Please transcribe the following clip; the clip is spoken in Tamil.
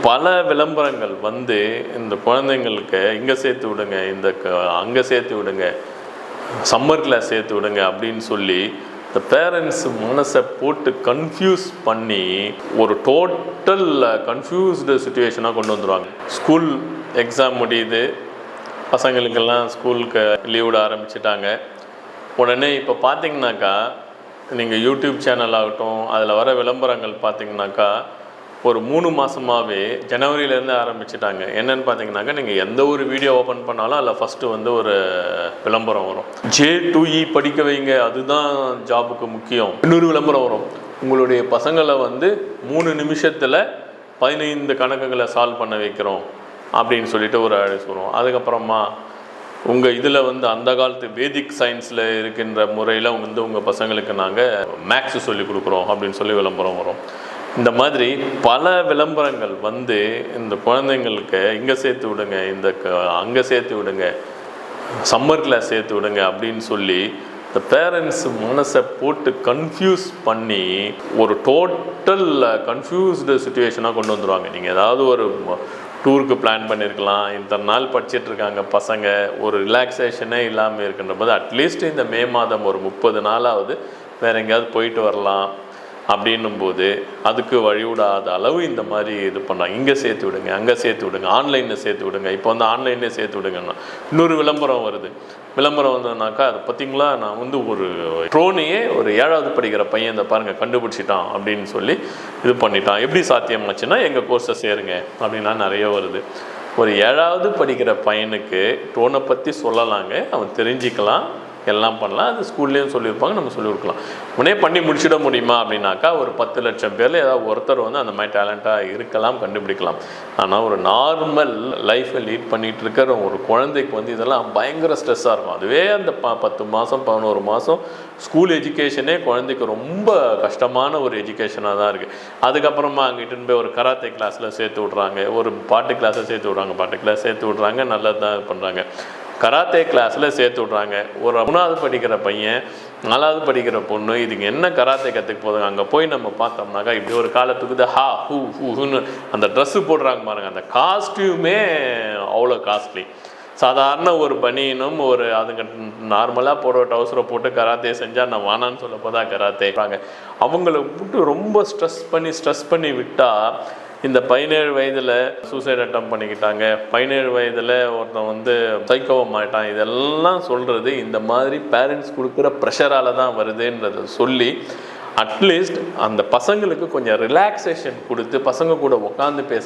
பல விளம்பரங்கள் வந்து இந்த குழந்தைங்களுக்கு இங்கே சேர்த்து விடுங்க, அங்கே சேர்த்து விடுங்க, சம்மர் கிளாஸ் சேர்த்து விடுங்க அப்படின்னு சொல்லி இந்த பேரண்ட்ஸ் மனசை போட்டு கன்ஃபியூஸ் பண்ணி ஒரு டோட்டல் கன்ஃபியூஸ்டு சுச்சுவேஷனாக கொண்டு வந்துடுவாங்க. ஸ்கூல் எக்ஸாம் முடியுது, பசங்களுக்கெல்லாம் ஸ்கூலுக்கு லீவ் விட ஆரம்பிச்சிட்டாங்க. உடனே இப்போ பார்த்தீங்கன்னாக்கா நீங்கள் யூடியூப் சேனல் ஆகட்டும், அதில் வர விளம்பரங்கள் பார்த்தீங்கன்னாக்கா ஒரு 3 மாதமாகவே ஜனவரியிலேருந்து ஆரம்பிச்சிட்டாங்க. என்னென்னு பார்த்தீங்கன்னாக்கா நீங்கள் எந்த ஒரு வீடியோ ஓப்பன் பண்ணாலும் அதில் ஃபஸ்ட்டு வந்து ஒரு விளம்பரம் வரும். J2E படிக்க வைங்க, அதுதான் ஜாபுக்கு முக்கியம். இன்னொரு விளம்பரம் வரும், உங்களுடைய பசங்களை வந்து 3 நிமிஷத்தில் 15 கணக்குகளை சால்வ் பண்ண வைக்கிறோம் அப்படின்னு சொல்லிட்டு ஒரு அழைப்பு வரும். அதுக்கப்புறமா உங்கள் இதில் வந்து அந்த காலத்து வேதிக் சயின்ஸில் இருக்கின்ற முறையில் வந்து உங்கள் பசங்களுக்கு நாங்கள் மேக்ஸு சொல்லிக் கொடுக்குறோம் அப்படின்னு சொல்லி விளம்பரம் வரும். இந்த மாதிரி பல விளம்பரங்கள் வந்து இந்த குழந்தைங்களுக்கு இங்கே சேர்த்து விடுங்க, அங்கே சேர்த்து விடுங்க, சம்மர் கிளாஸ் சேர்த்து விடுங்க அப்படின்னு சொல்லி இந்த பேரண்ட்ஸ் மனசை போட்டு கன்ஃபியூஸ் பண்ணி ஒரு டோட்டல் கன்ஃபியூஸ்டு சுச்சுவேஷனாக கொண்டு வந்துடுவாங்க. நீங்கள் ஏதாவது ஒரு டூருக்கு பிளான் பண்ணியிருக்கலாம், இத்தனை நாள் படிச்சிட்ருக்காங்க பசங்க, ஒரு ரிலாக்ஸேஷனே இல்லாமல் இருக்கின்ற போது அட்லீஸ்ட் இந்த மே மாதம் ஒரு 30 நாளாவது வேறு எங்கேயாவது போயிட்டு வரலாம் அப்படின்னும் போது அதுக்கு வழிவிடாத அளவு இந்த மாதிரி இது பண்ணுறாங்க. இங்கே சேர்த்து விடுங்க, அங்கே சேர்த்து விடுங்க, ஆன்லைனில் சேர்த்து விடுங்க. இப்போ வந்து ஆன்லைன்லேயே சேர்த்து விடுங்கன்னா இன்னொரு விளம்பரம் வருது. விளம்பரம் வந்ததுனாக்கா அது பார்த்திங்களா, நான் வந்து ஒரு ட்ரோனையே ஒரு 7வது படிக்கிற பையன் இந்த பாருங்கள் கண்டுபிடிச்சிட்டான் அப்படின்னு சொல்லி இது பண்ணிட்டான். எப்படி சாத்தியமாச்சுன்னா எங்கள் கோர்ஸை சேருங்க அப்படின்னா நிறைய வருது. ஒரு 7வது படிக்கிற பையனுக்கு ட்ரோனை பற்றி சொல்லலாங்க, அவன் தெரிஞ்சிக்கலாம், எல்லாம் பண்ணலாம். அது ஸ்கூல்லேயும் சொல்லியிருப்பாங்க, நம்ம சொல்லிக் கொடுக்கலாம். உடனே பண்ணி முடிச்சிட முடியுமா அப்படின்னாக்கா ஒரு 10 லட்சம் பேரில் ஏதாவது ஒருத்தர் வந்து அந்த மாதிரி டேலண்ட்டாக இருக்கலாம், கண்டுபிடிக்கலாம். ஆனால் ஒரு நார்மல் லைஃப்பை லீட் பண்ணிகிட்டு இருக்கிற ஒரு குழந்தைக்கு வந்து இதெல்லாம் பயங்கர ஸ்ட்ரெஸ்ஸாக இருக்கும். அதுவே அந்த 10 மாதம் 11 மாதம் ஸ்கூல் எஜுகேஷனே குழந்தைக்கு ரொம்ப கஷ்டமான ஒரு எஜுகேஷனாக தான் இருக்குது. அதுக்கப்புறமா அங்கிட்டு போய் ஒரு கராத்தே கிளாஸில் சேர்த்து விட்றாங்க, ஒரு பாட்டு கிளாஸில் சேர்த்து விட்றாங்க, பாட்டு கிளாஸ் சேர்த்து விட்றாங்க, நல்லது தான் பண்ணுறாங்க. கராத்தே கிளாஸில் சேர்த்து விட்றாங்க. ஒரு 3வது படிக்கிற பையன், 4வது படிக்கிற பொண்ணு, இதுக்கு என்ன கராத்தே கற்றுக்க போதுங்க. அங்கே போய் நம்ம பார்த்தோம்னாக்கா இப்படி ஒரு காலத்துக்கு ஹா ஹூ ஹூன்னு அந்த ட்ரெஸ்ஸு போடுறாங்க பாருங்கள், அந்த காஸ்டியூமே அவ்வளோ காஸ்ட்லி. சாதாரண ஒரு பனியனும் ஒரு அதுங்க நார்மலாக போடுற டவுசரை போட்டு கராத்தே செஞ்சால் நான் வானான்னு சொல்ல போதா கராத்தேறாங்க. அவங்கள விட்டு ரொம்ப ஸ்ட்ரெஸ் பண்ணி விட்டால் இந்த 17 வயதில் சூசைட் அட்டம் பண்ணிக்கிட்டாங்க, 17 வயதில் ஒருத்தன் வந்து சைக்கோவம் ஆகிட்டான். இதெல்லாம் சொல்கிறது இந்த மாதிரி பேரண்ட்ஸ் கொடுக்குற ப்ரெஷரால் தான் வருதுன்றதை சொல்லி அட்லீஸ்ட் அந்த பசங்களுக்கு கொஞ்சம் ரிலாக்ஸேஷன் கொடுத்து பசங்க கூட உட்காந்து பேச